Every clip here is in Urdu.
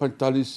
45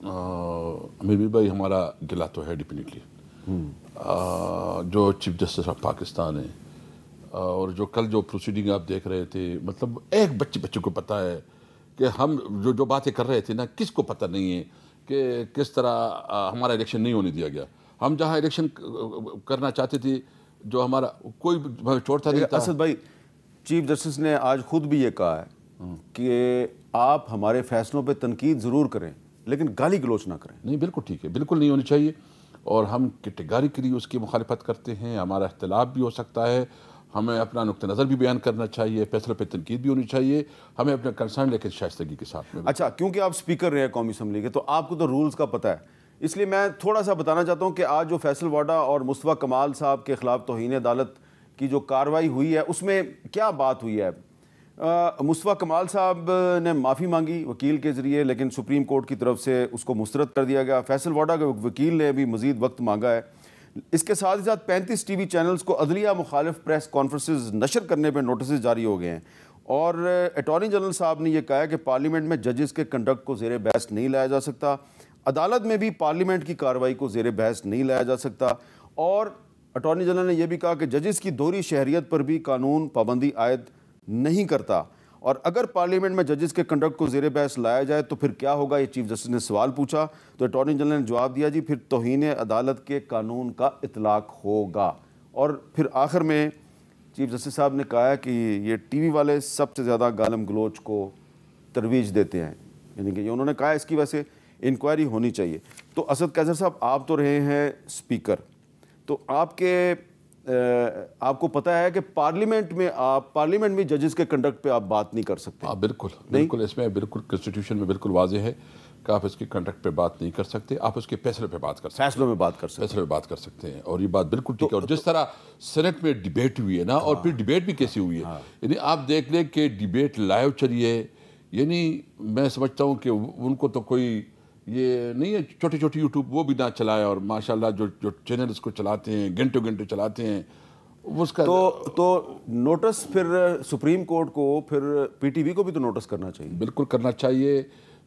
امیر بھائی ہمارا گلا تو ہے ڈیفینیٹلی جو چیف جسٹس آف پاکستان ہے اور جو کل جو پروسیڈنگ آپ دیکھ رہے تھے مطلب ایک بچے کو پتہ ہے کہ ہم جو باتیں کر رہے تھے نا کس کو پتہ نہیں ہے کہ کس طرح ہمارا الیکشن نہیں ہونے دیا گیا. ہم جہاں الیکشن کرنا چاہتے تھے جو ہمارا کوئی چھوڑتا نہیں تھا. اسد بھائی چیف جسٹس نے آج خود بھی یہ کہا ہے کہ آپ ہمارے فیصلوں پہ تنقید ضرور کریں لیکن گالی گلوچ نہ کریں. نہیں بالکل ٹھیک ہے, بالکل نہیں ہونی چاہیے اور ہم کیٹیگریکلی اس کی مخالفت کرتے ہیں. ہمارا اختلاف بھی ہو سکتا ہے, ہمیں اپنا نقطہ نظر بھی بیان کرنا چاہیے, فیصلے پہ تنقید بھی ہونی چاہیے, ہمیں اپنا کنسرن لیکن شائستگی کے ساتھ میں. اچھا, کیونکہ آپ سپیکر رہے ہیں قومی اسمبلی کے تو آپ کو تو رولز کا پتہ ہے, اس لیے میں تھوڑا سا بتانا چاہتا ہوں کہ آج جو فیصل واڈا اور مصطفیٰ کمال صاحب کے خلاف توہین عدالت کی جو کارروائی ہوئی ہے اس میں کیا بات ہوئی ہے. مصطفیٰ کمال صاحب نے معافی مانگی وکیل کے ذریعے لیکن سپریم کورٹ کی طرف سے اس کو مسترد کر دیا گیا. فیصل واڈا کے وکیل نے بھی مزید وقت مانگا ہے. اس کے ساتھ ہی ساتھ 35 ٹی وی چینلز کو عدلیہ مخالف پریس کانفرنسز نشر کرنے پہ نوٹسز جاری ہو گئے ہیں اور اٹارنی جنرل صاحب نے یہ کہا ہے کہ پارلیمنٹ میں ججز کے کنڈکٹ کو زیر بحث نہیں لایا جا سکتا, عدالت میں بھی پارلیمنٹ کی کارروائی کو زیر بحث نہیں لایا جا سکتا. اور اٹارنی جنرل نے یہ بھی کہا کہ ججز کی دوہری شہریت پر بھی قانون پابندی عائد نہیں کرتا اور اگر پارلیمنٹ میں ججز کے کنڈکٹ کو زیر بحث لایا جائے تو پھر کیا ہوگا. یہ چیف جسٹس نے سوال پوچھا تو اٹارنی جنرل نے جواب دیا جی پھر توہین عدالت کے قانون کا اطلاق ہوگا. اور پھر آخر میں چیف جسٹس صاحب نے کہا ہے کہ یہ ٹی وی والے سب سے زیادہ گالم گلوچ کو ترویج دیتے ہیں, یعنی کہ یہ انہوں نے کہا اس کی وجہ سے انکوائری ہونی چاہیے. تو اسد قیصر صاحب آپ تو رہے ہیں اسپیکر, تو آپ کو پتہ ہے کہ پارلیمنٹ میں ججز کے کنڈکٹ پہ آپ بات نہیں کر سکتے. بالکل اس میں بالکل کنسٹیٹیوشن میں بالکل واضح ہے کہ آپ اس کے کنڈکٹ پہ بات نہیں کر سکتے, آپ اس کے فیصلے پہ بات کر سکتے ہیں, فیصلوں میں بات کر سکتے ہیں, فیصلے پہ بات کر سکتے ہیں. اور یہ بات بالکل ٹھیک ہے. اور جس طرح سینٹ میں ڈیبیٹ ہوئی ہے نا, اور پھر ڈیبیٹ بھی کیسی ہوئی ہے, یعنی آپ دیکھ لیں کہ ڈیبیٹ لائیو چلی ہے. یعنی میں سمجھتا ہوں کہ ان کو تو کوئی یہ نہیں ہے چھوٹی چھوٹی یوٹیوب وہ بھی نہ چلائے, اور ماشاءاللہ جو چینل اس کو چلاتے ہیں گھنٹوں گھنٹے چلاتے ہیں اس کا تو نوٹس پھر سپریم کورٹ کو پھر پی ٹی وی کو بھی تو نوٹس کرنا چاہیے. بالکل کرنا چاہیے.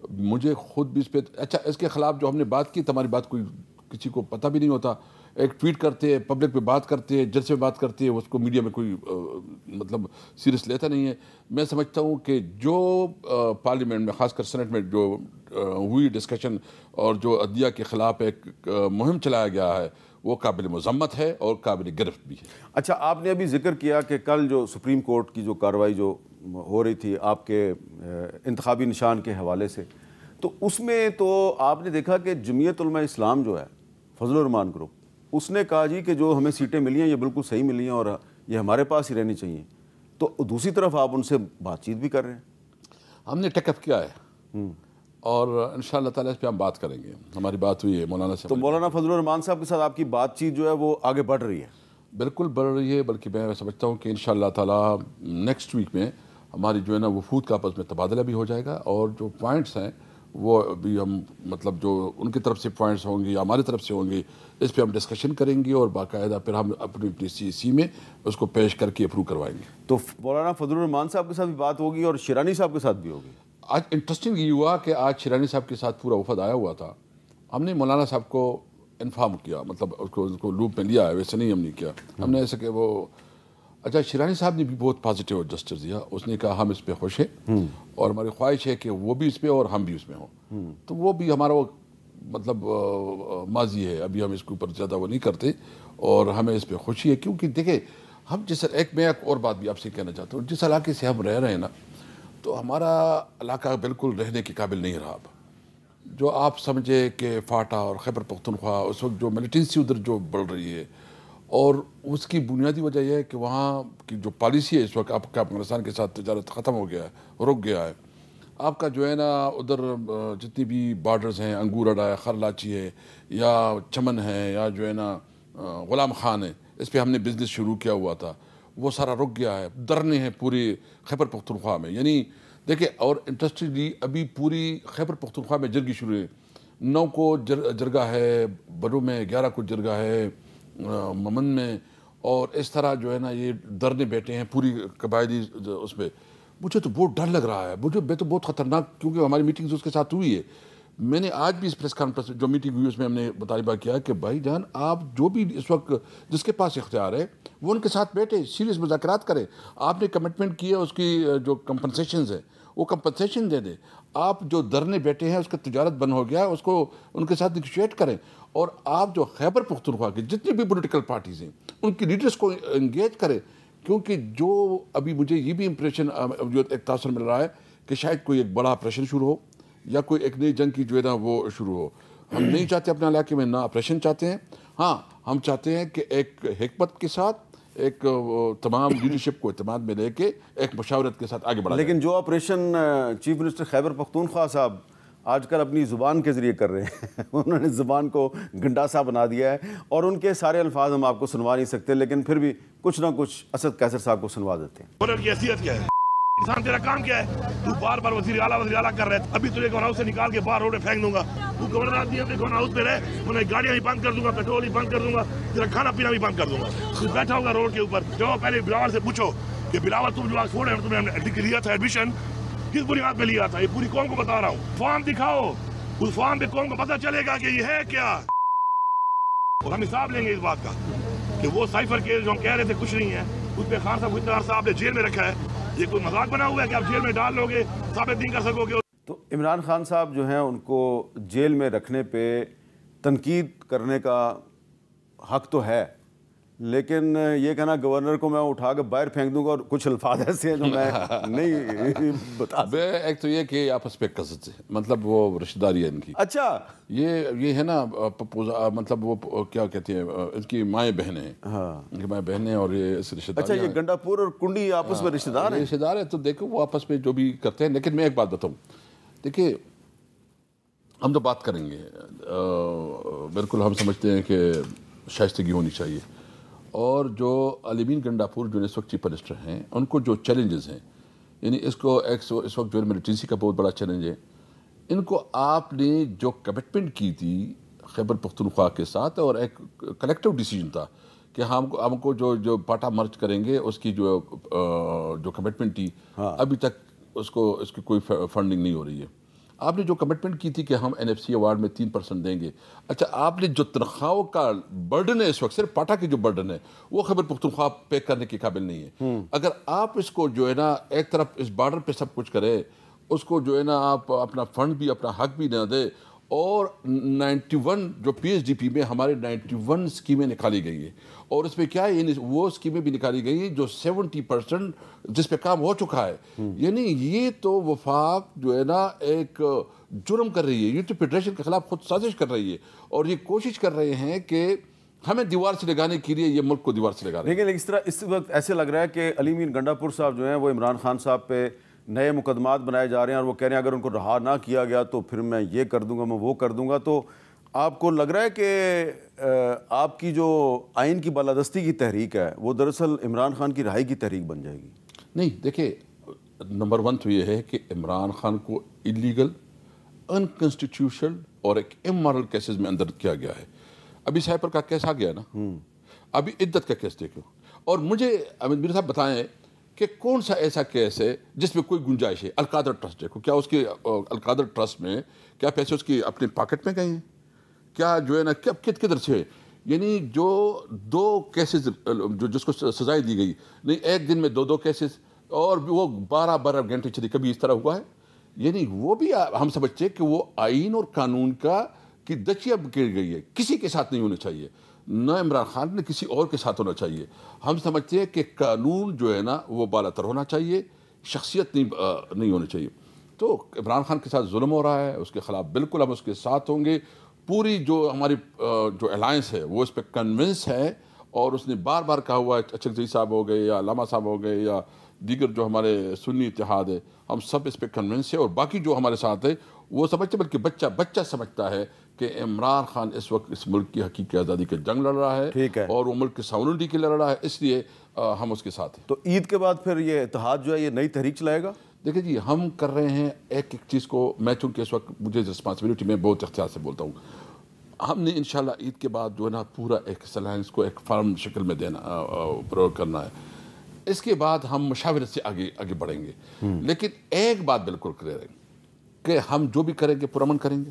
مجھے خود بھی اس پہ اچھا اس کے خلاف جو ہم نے بات کی ہماری بات کوئی کسی کو پتہ بھی نہیں ہوتا. ایک ٹویٹ کرتے ہیں, پبلک پہ بات کرتے ہیں, جج سے بات کرتے ہیں, اس کو میڈیا میں کوئی مطلب سیریس لیتا نہیں ہے. میں سمجھتا ہوں کہ جو پارلیمنٹ میں خاص کر سینٹ میں جو ہوئی ڈسکشن اور جو عدلیہ کے خلاف ایک مہم چلایا گیا ہے وہ قابل مذمت ہے اور قابل گرفت بھی ہے. اچھا, آپ نے ابھی ذکر کیا کہ کل جو سپریم کورٹ کی جو کارروائی جو ہو رہی تھی آپ کے انتخابی نشان کے حوالے سے, تو اس میں تو آپ نے دیکھا کہ جمعیت علماء اسلام جو ہے فضل الرحمان گروپ, اس نے کہا جی کہ جو ہمیں سیٹیں ملی ہیں یہ بالکل صحیح ملی ہیں اور یہ ہمارے پاس ہی رہنی چاہیے. تو دوسری طرف آپ ان سے بات چیت بھی کر رہے ہیں. ہم نے ٹیک اپ کیا ہے اور انشاءاللہ تعالیٰ اس پہ ہم بات کریں گے. ہماری بات ہوئی ہے مولانا سے, تو مولانا فضل الرحمان صاحب کے ساتھ آپ کی بات چیت جو ہے وہ آگے بڑھ رہی ہے. بالکل بڑھ رہی ہے, بلکہ میں سمجھتا ہوں کہ انشاءاللہ تعالیٰ نیکسٹ ویک میں ہماری جو ہے نا وفود کا آپس میں تبادلہ بھی ہو جائے گا, اور جو پوائنٹس ہیں وہ بھی ہم مطلب جو ان کی طرف سے پوائنٹس ہوں گے یا ہماری طرف سے ہوں گے اس پہ ہم ڈسکشن کریں گے اور باقاعدہ پھر ہم اپنی سی میں اس کو پیش کر کے اپروو کروائیں گے. تو مولانا فضل الرحمان صاحب کے ساتھ بھی بات ہوگی اور شیرانی صاحب کے ساتھ بھی ہوگی. آج انٹرسٹنگ یہ ہوا کہ آج شیرانی صاحب کے ساتھ پورا وفد آیا ہوا تھا. ہم نے مولانا صاحب کو انفارم کیا, مطلب اس کو لوپ میں لیا ہے, ویسے نہیں ہم نے کیا. ہم نے ایسا کہ وہ اچھا شیرانی صاحب نے بھی بہت پازیٹیو جسٹس دیا. اس نے کہا ہم اس پہ خوش ہیں اور ہماری خواہش ہے کہ وہ بھی اس پہ اور ہم بھی اس میں ہوں. تو وہ بھی ہمارا وہ مطلب ماضی ہے, ابھی ہم اس کے اوپر زیادہ وہ نہیں کرتے اور ہمیں اس پہ خوشی ہے. کیونکہ دیکھیں ہم میں ایک اور بات بھی آپ سے کہنا چاہتا ہوں, جس علاقے سے ہم رہ رہے ہیں نا تو ہمارا علاقہ بالکل رہنے کے قابل نہیں رہا. اب جو آپ سمجھے کہ فاٹا اور خیبر پختونخوا اس وقت جو ملیٹنسی ادھر جو بڑھ رہی ہے, اور اس کی بنیادی وجہ یہ ہے کہ وہاں کی جو پالیسی ہے اس وقت آپ کا افغانستان کے ساتھ تجارت ختم ہو گیا ہے, رک گیا ہے. آپ کا جو ہے نا ادھر جتنی بھی بارڈرز ہیں, انگور اڈا ہے, خرلاچی ہے یا چمن ہے یا جو ہے نا غلام خان ہے, اس پہ ہم نے بزنس شروع کیا ہوا تھا, وہ سارا رک گیا ہے. درنے ہیں پوری خیبر پختونخوا میں. یعنی دیکھیں اور انٹرسٹنگلی ابھی پوری خیبر پختونخوا میں جرگی شروع ہے. 9 کو جرگہ ہے بڑو میں, 11 کو جرگہ ہے ممن میں, اور اس طرح جو ہے نا یہ درنے بیٹھے ہیں پوری قبائلی اس پہ. مجھے تو بہت ڈر لگ رہا ہے, میں تو بہت خطرناک, کیونکہ ہماری میٹنگز اس کے ساتھ ہوئی ہے. میں نے آج بھی اس پریس کانفرنس جو میٹنگ ہوئی اس میں ہم نے مطالبہ کیا کہ بھائی جان آپ جو بھی اس وقت جس کے پاس اختیار ہے وہ ان کے ساتھ بیٹھے سیریس مذاکرات کریں. آپ نے کمٹمنٹ کی ہے اس کی جو کمپنسیشنز ہیں وہ کمپنسیشن دے دیں. آپ جو دھرنے بیٹھے ہیں اس کا تجارت بند ہو گیا اس کو ان کے ساتھ نیگوشیٹ کریں. اور آپ جو خیبر پختونخوا کے جتنی بھی پولیٹیکل پارٹیز ہیں ان کی لیڈرز کو انگیج کریں, کیونکہ جو ابھی مجھے یہ بھی امپریشن جو ایک تاثر مل رہا ہے کہ شاید کوئی ایک بڑا آپریشن شروع ہو یا کوئی ایک نئی جنگ کی جو ہے نا وہ شروع ہو. ہم نہیں چاہتے اپنے علاقے میں نہ آپریشن چاہتے ہیں, ہاں ہم چاہتے ہیں کہ ایک حکمت کے ساتھ ایک تمام لیڈرشپ کو اعتماد میں لے کے ایک مشاورت کے ساتھ آگے بڑھا. لیکن جو operation chief minister Khyber Pakhtunkhwa صاحب آج کل اپنی زبان کے ذریعے کر رہے ہیں انہوں نے زبان کو گنڈاسا بنا دیا ہے اور ان کے سارے الفاظ ہم آپ کو سنوا نہیں سکتے, لیکن پھر بھی کچھ نہ کچھ اسد قیصر صاحب کو سنوا دیتے ہیں. کی حیثیت کیا ہے؟ انسان تیرا کام کیا ہے؟ تو بار بار وزیر اعلیٰ کر رہے ہیں. ابھی تجھے گورنر ہاؤس سے نکال کے باہر روڈ پہ پھینک دوں گا. تو گورنر آدمی اپنے گورنر ہاؤس پہ رہے, انہیں گاڑیاں بھی بند کر دوں گا, پیٹرول بھی بند کر دوں گا, تیرا کھانا پینا بھی بند کر دوں گا. تو بیٹھا ہوگا روڈ کے اوپر, جاؤ پہلے بلاول سے پوچھو کہ بلاول تم جو آکسفورڈ ہے تم نے لیا تھا ایڈمیشن کس بنیاد پہ لیا تھا؟ یہ پوری قوم کو بتا رہا ہوں. فارم دکھاؤ, اس فارم پہ قوم کو پتہ چلے گا کہ یہ ہے کیا, اور ہم حساب لیں گے اس بات کا کہ وہ سائفر کیس جو ہم کہہ رہے تھے کچھ نہیں ہے, اس پہ خان صاحب اتنا عرصہ آپ نے جیل میں رکھا ہے. یہ کوئی مذاق بنا ہوا ہے کہ آپ جیل میں ڈال لو گے, ثابت نہیں کر سکو گے. تو عمران خان صاحب جو ہیں ان کو جیل میں رکھنے پہ تنقید کرنے کا حق تو ہے, لیکن یہ کہنا گورنر کو میں اٹھا کے باہر پھینک دوں گا, اور کچھ الفاظ ایسے ہیں جو میں نہیں بتا. ایک تو یہ کہ آپس پہ قصد سے مطلب وہ رشتہ داری ہے ان کی. اچھا یہ ہے نا مطلب وہ کیا کہتے ہیں ان کی مائیں بہنیں ہیں, ان کی مائیں بہنیں اور یہ اس رشتہ داری. اچھا یہ گنڈا پور اور کنڈی آپس میں رشتہ دار ہیں؟ رشتہ دار ہے تو دیکھو وہ آپس میں جو بھی کرتے ہیں. لیکن میں ایک بات بتاؤں, دیکھیے ہم تو بات کریں گے بالکل, ہم سمجھتے ہیں کہ شائستگی ہونی چاہیے, اور جو علمین گنڈاپور جو اس وقت چیف منسٹر ہیں ان کو جو چیلنجز ہیں, یعنی اس وقت جو ایمرجنسی کا بہت بڑا چیلنج ہے, ان کو آپ نے جو کمٹمنٹ کی تھی خیبر پختونخوا کے ساتھ, اور ایک کلیکٹیو ڈیسیجن تھا کہ ہم کو جو پاٹا مرچ کریں گے اس کی جو کمٹمنٹ تھی ابھی تک اس کی کوئی فنڈنگ نہیں ہو رہی ہے. آپ نے جو کمٹمنٹ کی تھی کہ ہم NFC ایوارڈ میں 3% دیں گے, اچھا آپ نے جو تنخواہوں کا برڈن ہے اس وقت صرف پاٹا کی جو برڈن ہے وہ خیبر پختونخوا پے کرنے کے قابل نہیں ہے. اگر آپ اس کو جو ہے نا ایک طرف اس بارڈر پہ سب کچھ کرے, اس کو جو ہے نا آپ اپنا فنڈ بھی اپنا حق بھی نہ دے, اور 91 جو PSDP میں ہمارے 91 اسکیمیں نکالی گئی ہیں, اور اس پہ کیا ہے یعنی وہ اسکیمیں بھی نکالی گئی ہیں جو 70% جس پہ کام ہو چکا ہے. یعنی یہ تو وفاق جو ہے نا ایک جرم کر رہی ہے, یہ تو فیڈریشن کے خلاف خود سازش کر رہی ہے, اور یہ کوشش کر رہے ہیں کہ ہمیں دیوار سے لگانے کے لیے یہ ملک کو دیوار سے لگا رہے ہیں. لیکن اس وقت ایسے لگ رہا ہے کہ علمین گنڈاپور صاحب جو ہیں وہ عمران خان صاحب پہ نئے مقدمات بنائے جا رہے ہیں, اور وہ کہہ رہے ہیں اگر ان کو رہا نہ کیا گیا تو پھر میں یہ کر دوں گا, میں وہ کر دوں گا. تو آپ کو لگ رہا ہے کہ آپ کی جو آئین کی بالادستی کی تحریک ہے وہ دراصل عمران خان کی رہائی کی تحریک بن جائے گی؟ نہیں, دیکھیں نمبر 1 تو یہ ہے کہ عمران خان کو ایلیگل, انکانسٹیٹیوشنل اور ایک امورل کیسز میں اندر کیا گیا ہے. ابھی سائپر کا کیس آ گیا نا, ابھی عدت کا کیس دیکھو, اور مجھے امید میر صاحب بتائیں کہ کون سا ایسا کیس ہے جس میں کوئی گنجائش ہے. القادر ٹرسٹ دیکھو, کیا اس کے القادر ٹرسٹ میں کیا پیسے اس کی اپنے پاکٹ میں گئے ہیں؟ کیا جو ہے نا کدھر سے, یعنی جو 2 کیسز جو جس کو سزائیں دی گئی, نہیں ایک دن میں 2 کیسز, اور وہ 12 گھنٹے چلی, کبھی اس طرح ہوا ہے؟ یعنی وہ بھی ہم سمجھتے کہ وہ آئین اور قانون کی دچیا گر گئی ہے, کسی کے ساتھ نہیں ہونا چاہیے, نہ عمران خان نے کسی اور کے ساتھ ہونا چاہیے. ہم سمجھتے ہیں کہ قانون جو ہے نا وہ بالاتر ہونا چاہیے, شخصیت نہیں ہونی چاہیے. تو عمران خان کے ساتھ ظلم ہو رہا ہے, اس کے خلاف بالکل ہم اس کے ساتھ ہوں گے. پوری جو ہماری جو الائنس ہے وہ اس پہ کنونس ہے, اور اس نے بار بار کہا ہوا ہے, اچھک صاحب ہو گئے یا علامہ صاحب ہو گئے یا دیگر جو ہمارے سنی اتحاد ہے, ہم سب اس پہ کنونس ہے, اور باقی جو ہمارے ساتھ ہے وہ سمجھتے, بلکہ بچہ سمجھتا ہے کہ عمران خان اس وقت اس ملک کی حقیقی آزادی کے جنگ لڑ رہا ہے, اور وہ ملک کی ساورنٹی کے لڑ رہا ہے, اس لیے ہم اس کے ساتھ ہیں. تو عید کے بعد پھر یہ اتحاد جو ہے یہ نئی تحریک چلائے گا؟ دیکھیں جی, ہم کر رہے ہیں ایک چیز کو, میں چونکہ اس وقت مجھے رسپانسبلٹی میں بہت اختیار سے بولتا ہوں, ہم نے انشاءاللہ عید کے بعد جو ہے نا پورا ایک الائنس کو ایک فارم شکل میں دینا پروگ کرنا ہے. اس کے بعد ہم مشاورت سے آگے بڑھیں گے. لیکن ایک بات بالکل کلیئر ہے کہ ہم جو بھی کریں گے پرامن کریں گے,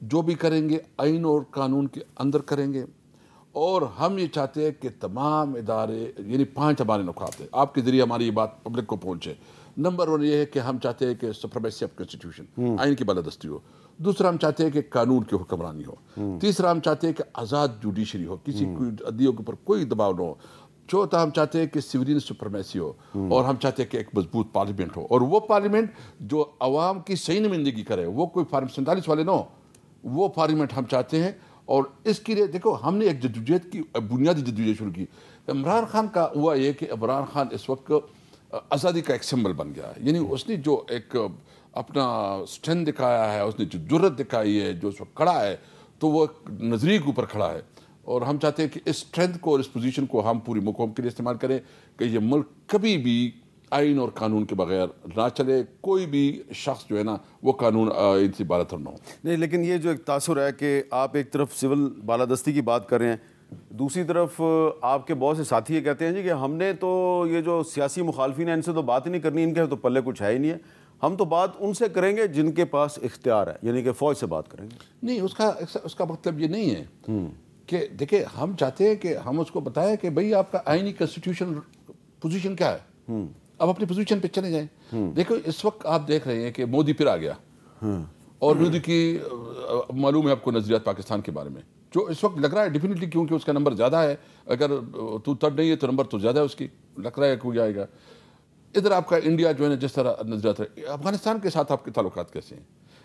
جو بھی کریں گے آئین اور قانون کے اندر کریں گے، اور ہم یہ چاہتے ہیں کہ تمام ادارے، یعنی 5 ہمارے نکات ہیں، آپ کے ذریعے ہماری یہ بات پبلک کو پہنچے۔ نمبر 1 یہ ہے کہ ہم چاہتے ہیں کہ سپریمیسی آف کنسٹیٹیوشن، آئین کی بالادستی ہو۔ دوسرا ہم چاہتے ہیں کہ قانون کی حکمرانی ہو۔ تیسرا ہم چاہتے ہیں کہ آزاد جوڈیشری ہو، کسی کوئی عدلیوں کے اوپر کوئی دباؤ نہ ہو۔ چوتھا ہم چاہتے ہیں کہ سیورین سپریمیسی ہو، اور ہم چاہتے ہیں کہ ایک مضبوط پارلیمنٹ ہو، اور وہ پارلیمنٹ جو عوام کی صحیح نمائندگی کرے، وہ کوئی فارم 47 والے نہ ہو، وہ پارلیمنٹ ہم چاہتے ہیں۔ اور اس کے لیے دیکھو ہم نے ایک جدوجہد کی، بنیادی جدوجہد شروع کی۔ عمران خان کا ہوا یہ کہ عمران خان اس وقت آزادی کا ایک سمبل بن گیا ہے، یعنی اس نے جو ایک اپنا اسٹرینتھ دکھایا ہے، اس نے جو جرت دکھائی ہے، جو اس وقت کھڑا ہے، تو وہ نظریے کے اوپر کھڑا ہے۔ اور ہم چاہتے ہیں کہ اس اسٹرینتھ کو اور اس پوزیشن کو ہم پوری قوم کے لیے استعمال کریں کہ یہ ملک کبھی بھی آئین اور قانون کے بغیر نہ چلے، کوئی بھی شخص جو ہے نا وہ قانون آئین سے بالاتر نہ ہو۔ نہیں، لیکن یہ جو ایک تاثر ہے کہ آپ ایک طرف سول بالادستی کی بات کر رہے ہیں، دوسری طرف آپ کے بہت سے ساتھی یہ کہتے ہیں جی کہ ہم نے تو یہ جو سیاسی مخالفین ہیں ان سے تو بات ہی نہیں کرنی، ان کے تو پلے کچھ ہے ہی نہیں ہے، ہم تو بات ان سے کریں گے جن کے پاس اختیار ہے، یعنی کہ فوج سے بات کریں گے۔ نہیں، اس کا مطلب یہ نہیں ہے کہ دیکھیں ہم چاہتے ہیں کہ ہم اس کو بتائیں کہ بھئی آپ کا آئینی کنسٹیٹیوشن پوزیشن کیا ہے، اب اپنی پوزیشن پہ چلے جائیں۔ دیکھو اس وقت آپ دیکھ رہے ہیں کہ مودی پھر آ گیا، اور مودی کی معلوم ہے آپ کو نظریات پاکستان کے بارے میں، جو اس وقت لگ رہا ہے ڈیفینیٹلی، کیونکہ اس کا نمبر زیادہ ہے، اگر تو تھرڈ نہیں ہے تو نمبر تو زیادہ ہے اس کی، لگ رہا ہے کوئی آئے گا۔ ادھر آپ کا انڈیا جو ہے نا جس طرح نظریات ہے، افغانستان کے ساتھ آپ کے تعلقات کیسے ہیں،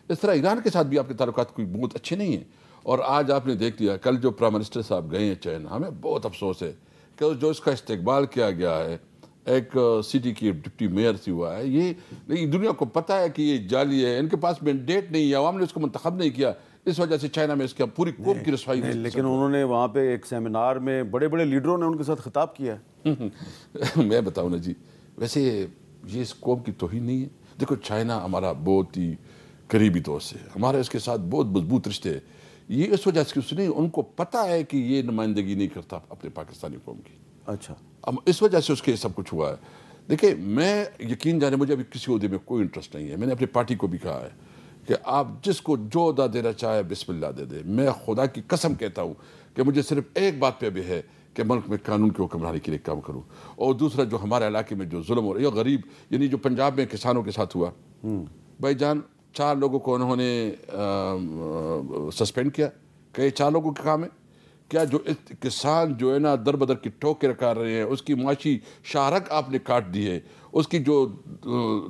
اس طرح ایران کے ساتھ بھی آپ کے تعلقات کوئی بہت اچھے نہیں ہیں۔ اور آج آپ نے دیکھ لیا کل جو پرائم منسٹر صاحب گئے ہیں چائنا، ہمیں بہت افسوس ہے کہ جو اس کا استقبال کیا گیا ہے ایک سٹی کی ڈپٹی میئر سے ہوا ہے، یہ دنیا کو پتہ ہے کہ یہ جعلی ہے، ان کے پاس مینڈیٹ نہیں ہے، عوام نے اس کو منتخب نہیں کیا، اس وجہ سے چائنا میں اس کا پوری قوم کی رسوائی ہوئی۔ لیکن انہوں نے وہاں پہ ایک سیمینار میں بڑے بڑے لیڈروں نے ان کے ساتھ خطاب کیا ہے۔ میں بتاؤں نا جی، ویسے یہ اس قوم کی توہین نہیں ہے۔ دیکھو چائنا ہمارا بہت ہی قریبی دوست ہے، ہمارے اس کے ساتھ بہت مضبوط رشتے ہیں، یہ اس وجہ سے اس نے ان کو پتہ ہے کہ یہ نمائندگی نہیں کرتا اپنے پاکستانی قوم کی۔ اچھا، اب اس وجہ سے اس کے سب کچھ ہوا ہے۔ دیکھیں میں یقین جانے، مجھے ابھی کسی عہدے میں کوئی انٹرسٹ نہیں ہے، میں نے اپنی پارٹی کو بھی کہا ہے کہ آپ جس کو جو عہدہ دینا چاہے بسم اللہ دے دیں، میں خدا کی قسم کہتا ہوں کہ مجھے صرف ایک بات پہ بھی ہے کہ ملک میں قانون کی حکمرانی کے لیے کام کروں، اور دوسرا جو ہمارے علاقے میں جو ظلم ہو رہا ہے، غریب یعنی جو پنجاب میں کسانوں کے ساتھ ہوا، بھائی جان 4 لوگوں کو انہوں نے سسپینڈ کیا، کہ یہ 4 لوگوں کے کام ہے کیا؟ جو کسان جو ہے نا در بدر کی ٹھوکر کر رہے ہیں، اس کی معاشی شہرک آپ نے کاٹ دی ہے، اس کی جو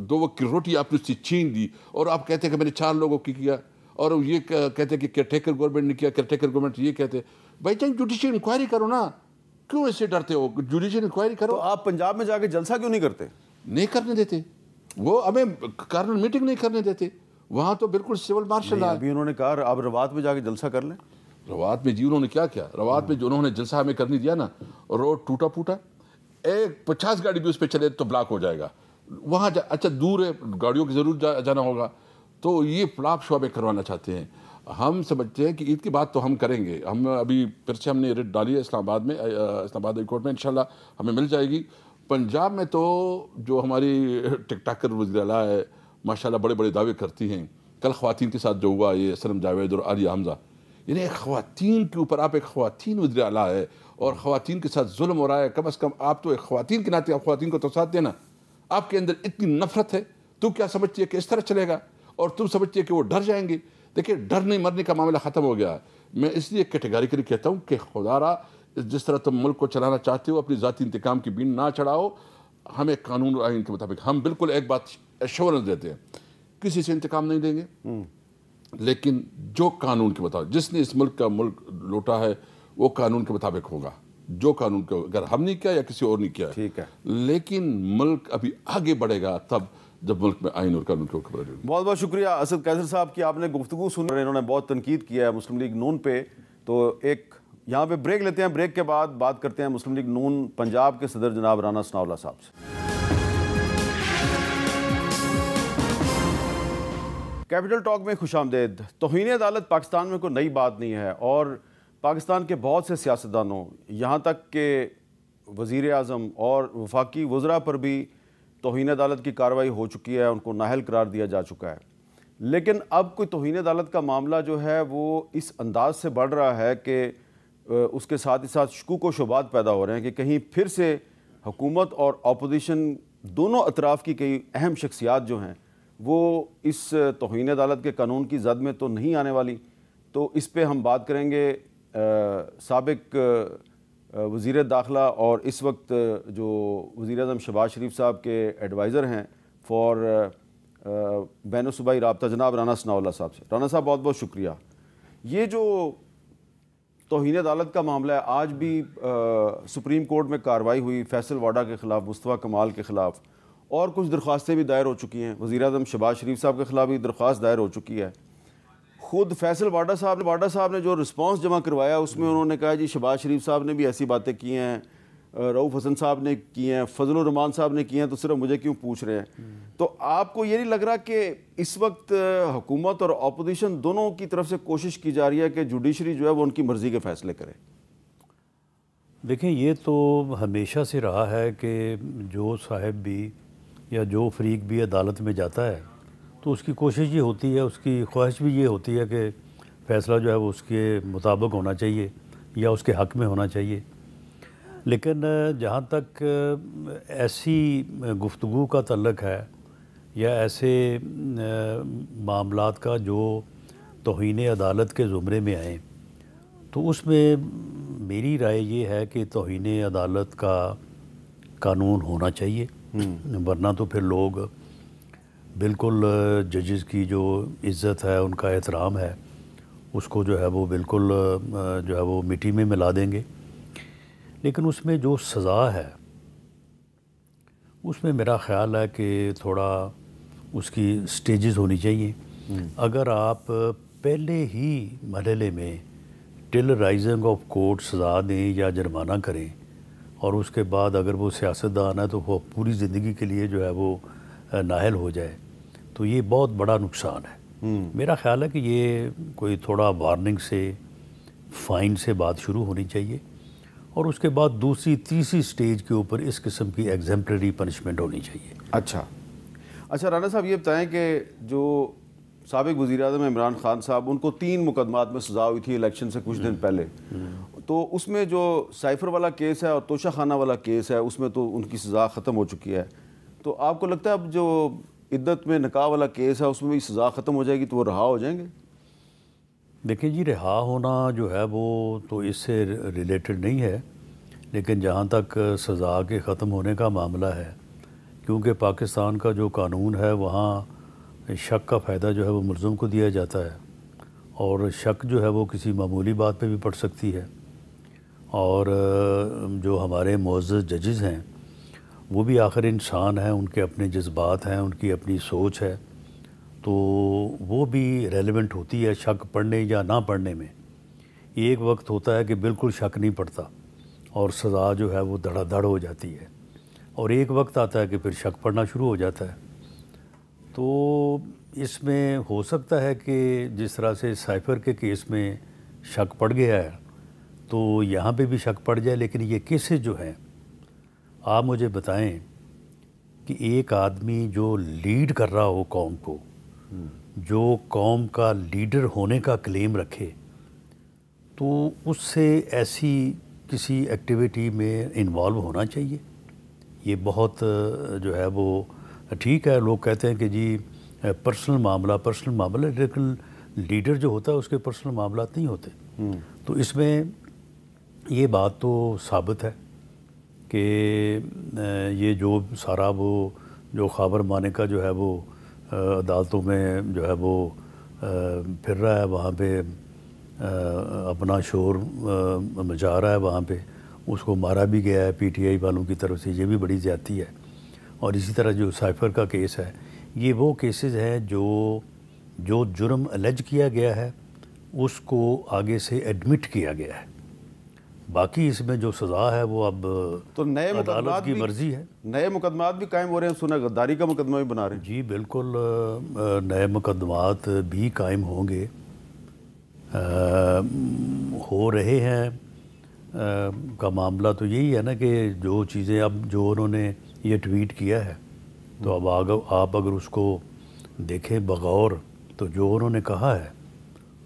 2 وقت کی روٹی آپ نے اس سے چھین دی، اور آپ کہتے ہیں کہ میں نے 4 لوگوں کی کیا، اور یہ کہتے ہیں کہ کیئر ٹیکر گورنمنٹ نے کیا، کیئر ٹیکر گورنمنٹ یہ کہتے ہیں۔ بھائی جان جوڈیشل انکوائری کرو نا، کیوں اس سے ڈرتے ہو؟ جوڈیشل انکوائری کرو۔ تو آپ پنجاب میں جا کے جلسہ کیوں نہیں کرتے؟ نہیں کرنے دیتے، وہ ہمیں کارنر میٹنگ نہیں کرنے دیتے، وہاں تو بالکل سول مارشل ہے۔ ابھی انہوں نے کہا آپ روات میں جا کے جلسہ کر لیں۔ روات میں جی انہوں نے کیا کیا؟ روات میں جو انہوں نے جلسہ ہمیں کرنے دیا نا، روڈ ٹوٹا پھوٹا، 50 گاڑی بھی اس پہ چلے تو بلاک ہو جائے گا، وہاں اچھا دور ہے، گاڑیوں کی ضرور جانا ہوگا، تو یہ فلاپ شو ہمیں کروانا چاہتے ہیں۔ ہم سمجھتے ہیں کہ عید کی بات تو ہم کریں گے، ہم ابھی پھر سے ہم نے ریٹ ڈالی ہے اسلام آباد میں، اسلام آباد ہائی کورٹ میں، انشاءاللہ ہمیں مل جائے گی۔ پنجاب میں تو جو ہماری ٹک ٹاکر وزیر اعلیٰ ہے ماشاءاللہ بڑے بڑے دعوے کرتی ہیں، کل خواتین کے ساتھ جو ہوا یہ سنم جاوید اور عالیہ حمزہ، یعنی خواتین کے اوپر آپ ایک خواتین وزیر اعلیٰ ہے اور خواتین کے ساتھ ظلم ہو رہا ہے، کم از کم آپ تو ایک خواتین کے ناطے آپ خواتین کو تو ساتھ دینا۔ آپ کے اندر اتنی نفرت ہے، تو کیا سمجھتی ہے کہ اس طرح چلے گا، اور تم سمجھتی ہے کہ وہ ڈر جائیں گے؟ دیکھیں ڈر نہیں مرنے کا معاملہ ختم ہو گیا۔ میں اس لیے کیٹیگریکلی کہتا ہوں کہ خدا را جس طرح تم ملک کو چلانا چاہتے ہو اپنی ذاتی انتقام کی بین نہ چڑھاؤ، ہمیں قانون اور آئین کے مطابق ہم بالکل ایک بات ایشورنس دیتے ہیں، کسی سے انتقام نہیں دیں گے، لیکن جو قانون کے مطابق جس نے اس ملک کا ملک لوٹا ہے وہ قانون کے مطابق ہوگا، جو قانون کے اگر ہم نہیں کیا یا کسی اور نہیں کیا، ٹھیک ہے، لیکن ملک ابھی آگے بڑھے گا تب جب ملک میں آئین اور قانون کی حکمرانی ہوگی۔ بہت بہت شکریہ اسد قیصر صاحب کی، آپ نے گفتگو سنی اور انہوں نے بہت تنقید کیا ہے مسلم لیگ نون پہ، تو ایک یہاں پہ بریک لیتے ہیں، بریک کے بعد بات کرتے ہیں مسلم لیگ نون پنجاب کے صدر جناب رانا ثناءاللہ صاحب سے۔ کیپٹل ٹاک میں خوش آمدید۔ توہین عدالت پاکستان میں کوئی نئی بات نہیں ہے، اور پاکستان کے بہت سے سیاستدانوں یہاں تک کہ وزیر اعظم اور وفاقی وزراء پر بھی توہین عدالت کی کارروائی ہو چکی ہے، ان کو نااہل قرار دیا جا چکا ہے۔ لیکن اب کوئی توہین عدالت کا معاملہ جو ہے وہ اس انداز سے بڑھ رہا ہے کہ اس کے ساتھ ہی ساتھ شکوک و شبہات پیدا ہو رہے ہیں کہ کہیں پھر سے حکومت اور اپوزیشن دونوں اطراف کی کئی اہم شخصیات جو ہیں وہ اس توہین عدالت کے قانون کی زد میں تو نہیں آنے والی. تو اس پہ ہم بات کریں گے سابق وزیر داخلہ اور اس وقت جو وزیر اعظم شہباز شریف صاحب کے ایڈوائزر ہیں فار بین الصوبائی رابطہ جناب رانا ثناء اللہ صاحب سے. رانا صاحب بہت بہت شکریہ. یہ جو توہین عدالت کا معاملہ ہے آج بھی سپریم کورٹ میں کارروائی ہوئی فیصل واڈا کے خلاف, مصطفیٰ کمال کے خلاف, اور کچھ درخواستیں بھی دائر ہو چکی ہیں. وزیر اعظم شہباز شریف صاحب کے خلاف بھی درخواست دائر ہو چکی ہے. خود فیصل واڈا صاحب نے جو رسپانس جمع کروایا اس میں انہوں نے کہا جی شہباز شریف صاحب نے بھی ایسی باتیں کی ہیں, رؤوف حسن صاحب نے کی ہیں, فضل الرحمان صاحب نے کی ہیں, تو صرف مجھے کیوں پوچھ رہے ہیں؟ تو آپ کو یہ نہیں لگ رہا کہ اس وقت حکومت اور اپوزیشن دونوں کی طرف سے کوشش کی جا رہی ہے کہ جوڈیشری جو ہے وہ ان کی مرضی کے فیصلے کرے؟ دیکھیں یہ تو ہمیشہ سے رہا ہے کہ جو صاحب بھی یا جو فریق بھی عدالت میں جاتا ہے تو اس کی کوشش یہ ہوتی ہے, اس کی خواہش بھی یہ ہوتی ہے کہ فیصلہ جو ہے وہ اس کے مطابق ہونا چاہیے یا اس کے حق میں ہونا چاہیے. لیکن جہاں تک ایسی گفتگو کا تعلق ہے یا ایسے معاملات کا جو توہین عدالت کے زمرے میں آئیں تو اس میں میری رائے یہ ہے کہ توہین عدالت کا قانون ہونا چاہیے, ورنہ تو پھر لوگ بالکل ججز کی جو عزت ہے, ان کا احترام ہے, اس کو جو ہے وہ بالکل جو ہے وہ مٹی میں ملا دیں گے. لیکن اس میں جو سزا ہے اس میں میرا خیال ہے کہ تھوڑا اس کی سٹیجز ہونی چاہیے. اگر آپ پہلے ہی مرحلے میں ٹل رائزنگ آف کورٹ سزا دیں یا جرمانہ کریں اور اس کے بعد اگر وہ سیاستدان ہے تو وہ پوری زندگی کے لیے جو ہے وہ نااہل ہو جائے تو یہ بہت بڑا نقصان ہے. میرا خیال ہے کہ یہ کوئی تھوڑا وارننگ سے, فائن سے بات شروع ہونی چاہیے اور اس کے بعد دوسری تیسری سٹیج کے اوپر اس قسم کی ایگزمپلری پنشمنٹ ہونی چاہیے. اچھا رانا صاحب یہ بتائیں کہ جو سابق وزیر اعظم عمران خان صاحب, ان کو 3 مقدمات میں سزا ہوئی تھی الیکشن سے کچھ دن پہلے, تو اس میں جو سائفر والا کیس ہے اور توشہ خانہ والا کیس ہے اس میں تو ان کی سزا ختم ہو چکی ہے. تو آپ کو لگتا ہے اب جو عدت میں نکاح والا کیس ہے اس میں بھی سزا ختم ہو جائے گی تو وہ رہا ہو جائیں گے؟ دیکھیں جی, رہا ہونا جو ہے وہ تو اس سے ریلیٹڈ نہیں ہے, لیکن جہاں تک سزا کے ختم ہونے کا معاملہ ہے, کیونکہ پاکستان کا جو قانون ہے وہاں شک کا فائدہ جو ہے وہ ملزم کو دیا جاتا ہے, اور شک جو ہے وہ کسی معمولی بات پہ بھی پڑ سکتی ہے. اور جو ہمارے معزز ججز ہیں وہ بھی آخر انسان ہیں, ان کے اپنے جذبات ہیں, ان کی اپنی سوچ ہے, تو وہ بھی ریلیونٹ ہوتی ہے شک پڑھنے یا نہ پڑھنے میں. ایک وقت ہوتا ہے کہ بالکل شک نہیں پڑتا اور سزا جو ہے وہ دھڑا دھڑ ہو جاتی ہے, اور ایک وقت آتا ہے کہ پھر شک پڑنا شروع ہو جاتا ہے. تو اس میں ہو سکتا ہے کہ جس طرح سے سائفر کے کیس میں شک پڑ گیا ہے تو یہاں پہ بھی شک پڑ جائے. لیکن یہ کیسز جو ہیں, آپ مجھے بتائیں کہ ایک آدمی جو لیڈ کر رہا ہو قوم کو, جو قوم کا لیڈر ہونے کا کلیم رکھے, تو اس سے ایسی کسی ایکٹیویٹی میں انوالو ہونا چاہیے. یہ بہت جو ہے وہ ٹھیک ہے, لوگ کہتے ہیں کہ جی پرسنل معاملہ, لیکن لیڈر جو ہوتا ہے اس کے پرسنل معاملات نہیں ہوتے. تو اس میں یہ بات تو ثابت ہے کہ یہ جو سارا وہ جو خابر مانے کا جو ہے وہ عدالتوں میں جو ہے وہ پھر رہا ہے, وہاں پہ اپنا شور مچا رہا ہے, وہاں پہ اس کو مارا بھی گیا ہے پی ٹی آئی والوں کی طرف سے, یہ بھی بڑی زیادتی ہے. اور اسی طرح جو سائفر کا کیس ہے, یہ وہ کیسز ہیں جو جرم الیج کیا گیا ہے اس کو آگے سے ایڈمٹ کیا گیا ہے. باقی اس میں جو سزا ہے وہ اب تو نئے عدالت کی مرضی ہے. نئے مقدمات بھی قائم ہو رہے ہیں, سنا غداری کا مقدمہ بھی بنا رہے ہیں. جی بالکل, نئے مقدمات بھی قائم ہوں گے, ہو رہے ہیں. کا معاملہ تو یہی ہے نا کہ جو چیزیں اب جو انہوں نے یہ ٹویٹ کیا ہے, تو اب آپ اگر اس کو دیکھیں بغور تو جو انہوں نے کہا ہے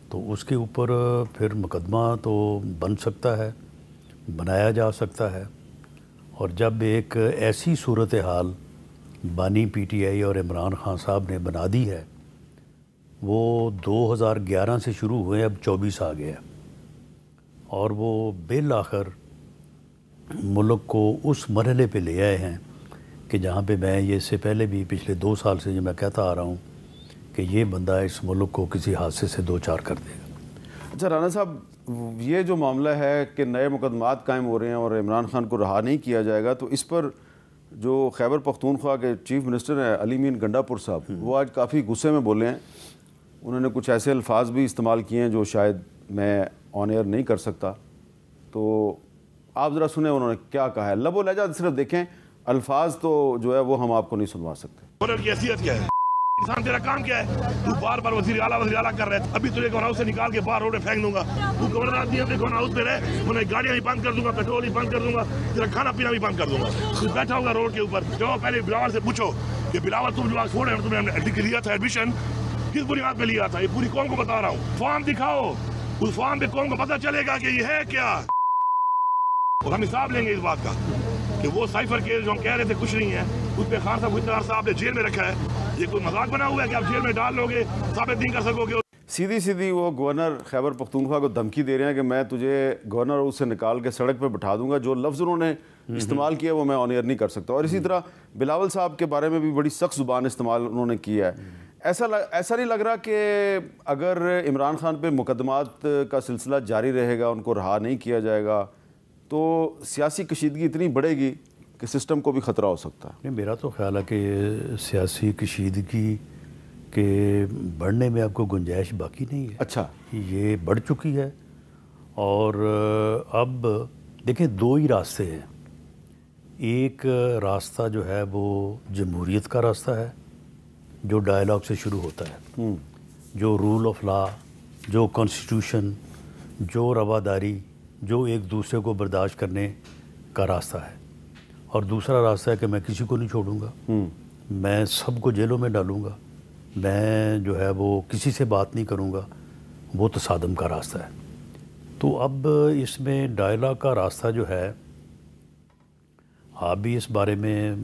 تو اس کے اوپر پھر مقدمہ تو بن سکتا ہے، بنایا جا سکتا ہے، اور جب ایک ایسی صورتحال بانی پی ٹی آئی اور عمران خان صاحب نے بنا دی ہے، وہ 2011 سے شروع ہوئے، اب 24 آ گیا، اور وہ بالآخر ملک کو اس مرحلے پہ لے آئے ہیں کہ جہاں پہ میں یہ اس سے پہلے بھی پچھلے 2 سال سے جو میں کہتا آ رہا ہوں کہ یہ بندہ اس ملک کو کسی حادثے سے دو چار کر دے گا۔ اچھا رانا صاحب، یہ جو معاملہ ہے کہ نئے مقدمات قائم ہو رہے ہیں اور عمران خان کو رہا نہیں کیا جائے گا، تو اس پر جو خیبر پختونخوا کے چیف منسٹر ہیں علی مین گنڈا پور صاحب، وہ آج کافی غصے میں بولے ہیں۔ انہوں نے کچھ ایسے الفاظ بھی استعمال کیے ہیں جو شاید میں آن ایئر نہیں کر سکتا، تو آپ ذرا سنیں انہوں نے کیا کہا ہے۔ لب و لہجہ صرف دیکھیں، الفاظ تو جو ہے وہ ہم آپ کو نہیں سنوا سکتے۔ گورنر کی حیثیت کیا ہے؟ انسان تیرا کام کیا ہے؟ تو بار بار وزیر اعلیٰ کر رہے تھے، ابھی تجھے گورنر ہاؤس سے نکال کے باہر روڈ پہ پھینک دوں گا۔ تو گورنر آدمی ہے، گورنر ہاؤس پہ رہے، انہیں گاڑیاں بھی بند کر دوں گا، پیٹرول بھی بند کر دوں گا، تیرا کھانا پینا بھی بند کر دوں گا۔ تو بیٹھا ہوگا روڈ کے اوپر، جاؤ پہلے بلاول سے پوچھو کہ بلاول تم جو آکسفورڈ ہے تم نے لیا تھا ایڈمیشن، کس بنیاد پہ لیا تھا؟ یہ پوری قوم کو بتا رہا ہوں، فارم دکھاؤ، اس فارم پہ قوم کو پتہ چلے گا کہ یہ ہے کیا، اور ہم حساب لیں گے اس بات کا کہ وہ سائفر کیس جو ہم کہہ رہے تھے کچھ نہیں ہے، اس پہ خان صاحب اتنا عرصہ آپ نے جیل میں رکھا ہے، یہ کوئی مذاق بنا ہوا ہے کہ آپ جیل میں ڈال لو گے، ثابت نہیں کر سکو گے۔ سیدھی وہ گورنر خیبر پختونخوا کو دھمکی دے رہے ہیں کہ میں تجھے گورنر ہاؤس سے نکال کے سڑک پہ بٹھا دوں گا، جو لفظ انہوں نے استعمال کیا وہ میں آن ایئر نہیں کر سکتا۔ اور اسی طرح بلاول صاحب کے بارے میں بھی بڑی سخت زبان استعمال انہوں نے کیا ہے۔ ایسا نہیں لگ رہا کہ اگر عمران خان پہ مقدمات کا سلسلہ جاری رہے گا، ان کو رہا نہیں کیا جائے گا، تو سیاسی کشیدگی اتنی بڑھے گی کہ سسٹم کو بھی خطرہ ہو سکتا ہے؟ نہیں، میرا تو خیال ہے کہ سیاسی کشیدگی کے بڑھنے میں آپ کو گنجائش باقی نہیں ہے۔ اچھا، یہ بڑھ چکی ہے، اور اب دیکھیں 2 ہی راستے ہیں۔ ایک راستہ جو ہے وہ جمہوریت کا راستہ ہے، جو ڈائلاگ سے شروع ہوتا ہے، جو رول آف لا، جو کانسٹیٹیوشن، جو رواداری، جو ایک دوسرے کو برداشت کرنے کا راستہ ہے۔ اور دوسرا راستہ ہے کہ میں کسی کو نہیں چھوڑوں گا، میں سب کو جیلوں میں ڈالوں گا، میں جو ہے وہ کسی سے بات نہیں کروں گا، وہ تصادم کا راستہ ہے۔ تو اب اس میں ڈائلاگ کا راستہ جو ہے، آپ بھی اس بارے میں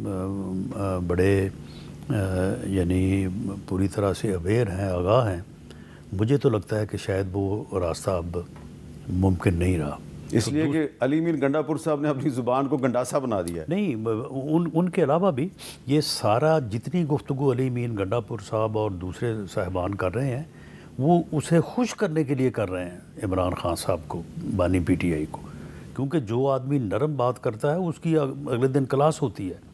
بڑے یعنی پوری طرح سے اویئر ہیں، آگاہ ہیں، مجھے تو لگتا ہے کہ شاید وہ راستہ اب ممکن نہیں رہا، اس لیے کہ علی مین گنڈا پور صاحب نے اپنی زبان کو گنڈاسا بنا دیا ہے۔ نہیں، ان کے علاوہ بھی یہ سارا جتنی گفتگو علی مین گنڈا پور صاحب اور دوسرے صاحبان کر رہے ہیں، وہ اسے خوش کرنے کے لیے کر رہے ہیں عمران خان صاحب کو، بانی پی ٹی آئی کو، کیونکہ جو آدمی نرم بات کرتا ہے اس کی اگلے دن کلاس ہوتی ہے،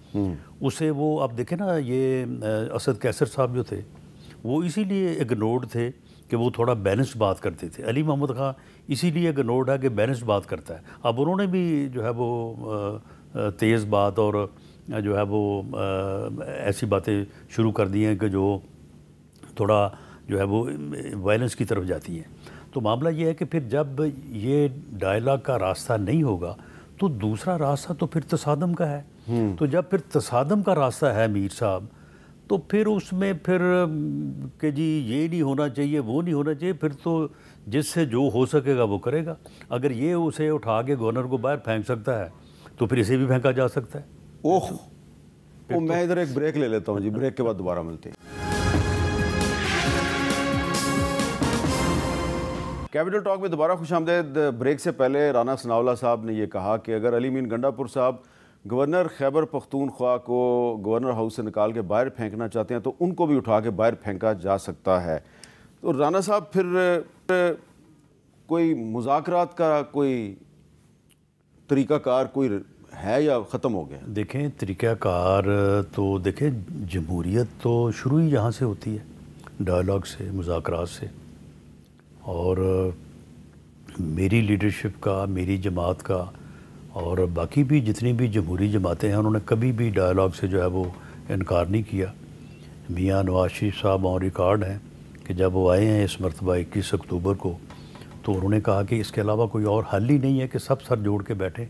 اسے وہ آپ دیکھیں نا، یہ اسد کیسر صاحب جو تھے وہ اسی لیے اگنورڈ تھے کہ وہ تھوڑا بیلنسڈ بات کرتے تھے، علی محمد خان اسی لیے اگنورڈ ہے کہ بیلنسڈ بات کرتا ہے۔ اب انہوں نے بھی جو ہے وہ تیز بات اور جو ہے وہ ایسی باتیں شروع کر دی ہیں کہ جو تھوڑا جو ہے وہ وائلنس کی طرف جاتی ہیں۔ تو معاملہ یہ ہے کہ پھر جب یہ ڈائلاگ کا راستہ نہیں ہوگا تو دوسرا راستہ تو پھر تصادم کا ہے۔ تو جب پھر تصادم کا راستہ ہے میر صاحب، تو پھر اس میں پھر کہ جی یہ نہیں ہونا چاہیے، وہ نہیں ہونا چاہیے، پھر تو جس سے جو ہو سکے گا وہ کرے گا۔ اگر یہ اسے اٹھا کے گورنر کو باہر پھینک سکتا ہے تو پھر اسے بھی پھینکا جا سکتا ہے۔ میں ادھر ایک بریک لے لیتا ہوں جی، بریک کے بعد دوبارہ ملتے ہیں۔ کیپٹل ٹاک میں دوبارہ خوش آمدید۔ بریک سے پہلے رانا ثناءاللہ صاحب نے یہ کہا کہ اگر علی مین گنڈا پور صاحب گورنر خیبر پختونخوا کو گورنر ہاؤس سے نکال کے باہر پھینکنا چاہتے ہیں تو ان کو بھی اٹھا کے باہر پھینکا جا سکتا ہے۔ تو رانا صاحب پھر کوئی مذاکرات کا کوئی طریقہ کار کوئی ہے یا ختم ہو گیا؟ دیکھیں طریقہ کار تو دیکھیں، جمہوریت تو شروع ہی یہاں سے ہوتی ہے، ڈائلاگ سے، مذاکرات سے، اور میری لیڈرشپ کا، میری جماعت کا اور باقی بھی جتنی بھی جمہوری جماعتیں ہیں، انہوں نے کبھی بھی ڈائلاگ سے جو ہے وہ انکار نہیں کیا۔ میاں نواز شریف صاحب آن ریکارڈ ہیں کہ جب وہ آئے ہیں اس مرتبہ 21 اکتوبر کو، تو انہوں نے کہا کہ اس کے علاوہ کوئی اور حل ہی نہیں ہے کہ سب سر جوڑ کے بیٹھیں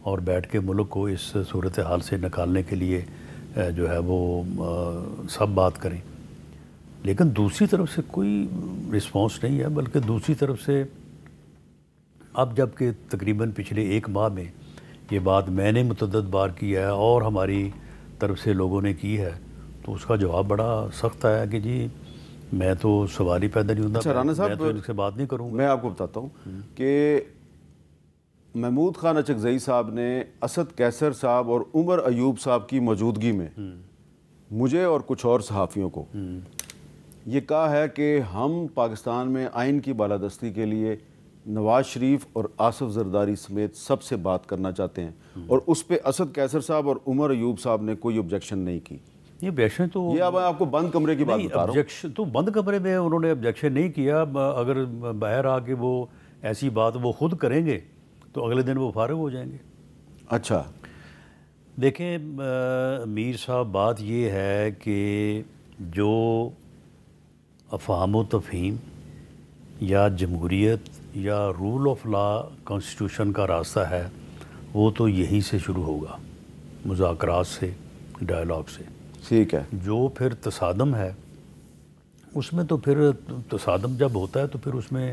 اور بیٹھ کے ملک کو اس صورتحال سے نکالنے کے لیے جو ہے وہ سب بات کریں۔ لیکن دوسری طرف سے کوئی رسپانس نہیں ہے، بلکہ دوسری طرف سے اب جب کہ تقریباً پچھلے 1 ماہ میں یہ بات میں نے متعدد بار کی ہے اور ہماری طرف سے لوگوں نے کی ہے، تو اس کا جواب بڑا سخت آیا کہ جی میں تو سوال ہی پیدا نہیں ہوتا، رانا صاحب میں تو ان سے بات نہیں کروں گا۔ میں آپ کو بتاتا ہوں کہ محمود خان اچکزئی صاحب نے اسد کیسر صاحب اور عمر ایوب صاحب کی موجودگی میں مجھے اور کچھ اور صحافیوں کو یہ کہا ہے کہ ہم پاکستان میں آئین کی بالادستی کے لیے نواز شریف اور آصف زرداری سمیت سب سے بات کرنا چاہتے ہیں، اور اس پہ اسد کیسر صاحب اور عمر ایوب صاحب نے کوئی آبجیکشن نہیں کی۔ یہ آبجیکشن تو یہ اب آپ کو بند کمرے کی بات بتا رہا ہوں۔ آبجیکشن تو بند کمرے میں انہوں نے آبجیکشن نہیں کیا، اگر باہر آ کے وہ ایسی بات وہ خود کریں گے تو اگلے دن وہ فارغ ہو جائیں گے۔ اچھا دیکھیں میر صاحب، بات یہ ہے کہ جو افہام و تفہیم یا جمہوریت یا رول آف لا کانسٹیٹیوشن کا راستہ ہے، وہ تو یہیں سے شروع ہوگا، مذاکرات سے، ڈائلاگ سے۔ ٹھیک ہے، جو پھر تصادم ہے اس میں تو پھر تصادم جب ہوتا ہے تو پھر اس میں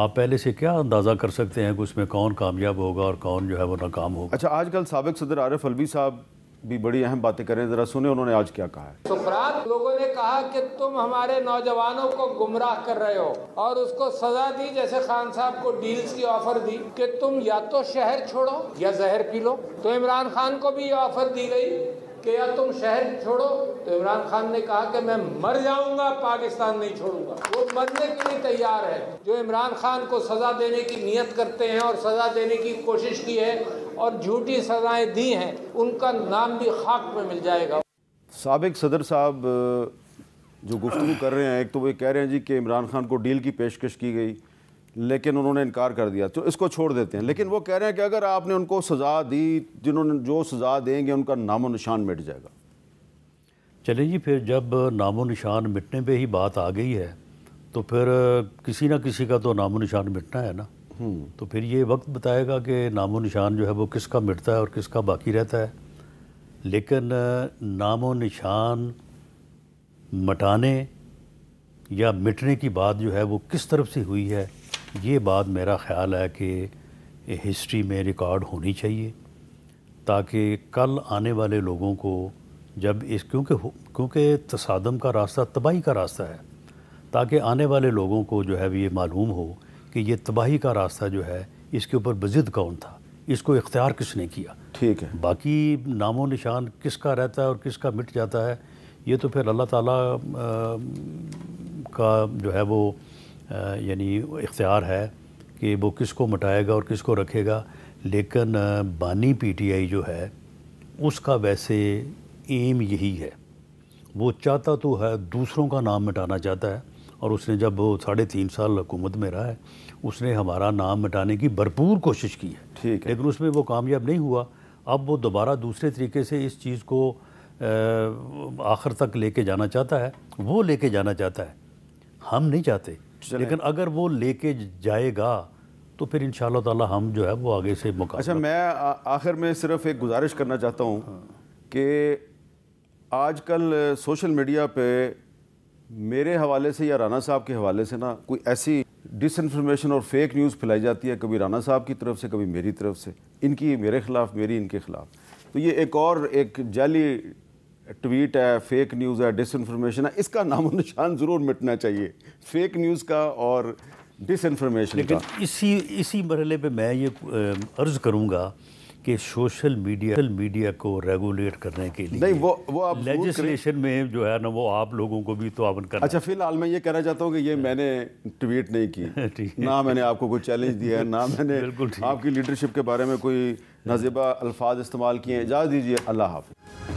آپ پہلے سے کیا اندازہ کر سکتے ہیں کہ اس میں کون کامیاب ہوگا اور کون جو ہے وہ ناکام ہوگا۔ اچھا آج کل سابق صدر عارف الوی صاحب بھی بڑی اہم باتیں کریں، ذرا سنیں انہوں نے آج کیا کہا ہے۔ سقراط لوگوں نے کہا کہ تم ہمارے نوجوانوں کو گمراہ کر رہے ہو، اور اس کو سزا دی، جیسے خان صاحب کو ڈیلز کی آفر دی کہ تم یا تو شہر چھوڑو یا زہر پی لو۔ تو عمران خان کو بھی یہ آفر دی گئی کہ یا تم شہر چھوڑو، تو عمران خان نے کہا کہ میں مر جاؤں گا، پاکستان نہیں چھوڑوں گا۔ وہ مرنے کے لیے تیار ہے۔ جو عمران خان کو سزا دینے کی نیت کرتے ہیں اور سزا دینے کی کوشش کی ہے اور جھوٹی سزائیں دی ہیں، ان کا نام بھی خاک میں مل جائے گا۔ سابق صدر صاحب جو گفتگو کر رہے ہیں، ایک تو وہ کہہ رہے ہیں جی کہ عمران خان کو ڈیل کی پیشکش کی گئی لیکن انہوں نے انکار کر دیا، تو اس کو چھوڑ دیتے ہیں، لیکن وہ کہہ رہے ہیں کہ اگر آپ نے ان کو سزا دی، جنہوں نے جو سزا دیں گے ان کا نام و نشان مٹ جائے گا۔ چلیں جی، پھر جب نام و نشان مٹنے پہ ہی بات آ گئی ہے تو پھر کسی نہ کسی کا تو نام و نشان مٹنا ہے نا، تو پھر یہ وقت بتائے گا کہ نام و نشان جو ہے وہ کس کا مٹتا ہے اور کس کا باقی رہتا ہے۔ لیکن نام و نشان مٹانے یا مٹنے کی بات جو ہے وہ کس طرف سے ہوئی ہے، یہ بات میرا خیال ہے کہ ہسٹری میں ریکارڈ ہونی چاہیے، تاکہ کل آنے والے لوگوں کو جب اس کیونکہ تصادم کا راستہ تباہی کا راستہ ہے، تاکہ آنے والے لوگوں کو جو ہے یہ معلوم ہو کہ یہ تباہی کا راستہ جو ہے اس کے اوپر بضد کون تھا، اس کو اختیار کس نے کیا۔ ٹھیک ہے، باقی نام و نشان کس کا رہتا ہے اور کس کا مٹ جاتا ہے، یہ تو پھر اللہ تعالیٰ کا جو ہے وہ یعنی اختیار ہے کہ وہ کس کو مٹائے گا اور کس کو رکھے گا۔ لیکن بانی پی ٹی آئی جو ہے اس کا ویسے ایم یہی ہے، وہ چاہتا تو ہے دوسروں کا نام مٹانا چاہتا ہے، اور اس نے جب وہ 3.5 سال حکومت میں رہا ہے اس نے ہمارا نام مٹانے کی بھرپور کوشش کی ہے، ٹھیک ہے، لیکن اس میں وہ کامیاب نہیں ہوا۔ اب وہ دوبارہ دوسرے طریقے سے اس چیز کو آخر تک لے کے جانا چاہتا ہے، وہ لے کے جانا چاہتا ہے، ہم نہیں چاہتے، لیکن اگر وہ لے کے جائے گا تو پھر انشاءاللہ تعالی ہم جو ہے وہ آگے سے مقابلہ۔ اچھا میں آخر میں صرف ایک گزارش کرنا چاہتا ہوں کہ آج کل سوشل میڈیا پہ میرے حوالے سے یا رانا صاحب کے حوالے سے نا کوئی ایسی ڈس انفارمیشن اور فیک نیوز پھیلائی جاتی ہے، کبھی رانا صاحب کی طرف سے کبھی میری طرف سے، ان کی میرے خلاف، میری ان کے خلاف، تو یہ ایک جعلی ٹویٹ ہے، فیک نیوز ہے، ڈس انفارمیشن ہے، اس کا نام و نشان ضرور مٹنا چاہیے، فیک نیوز کا اور ڈس انفارمیشن کا۔ لیکن اسی مرحلے پہ میں یہ عرض کروں گا کہ سوشل میڈیا کو ریگولیٹ کرنے کے لیے نہیں وہ آپ لیجسلیشن میں جو ہے نا وہ آپ لوگوں کو بھی تعاون کرنا۔ اچھا فی الحال میں یہ کہنا چاہتا ہوں کہ یہ میں نے ٹویٹ نہیں کی، نہ میں نے آپ کو کوئی چیلنج دیا ہے، نہ میں نے آپ کی لیڈرشپ کے بارے میں کوئی نازیبہ الفاظ استعمال کیے ہیں۔ اجازت دیجیے، اللہ حافظ۔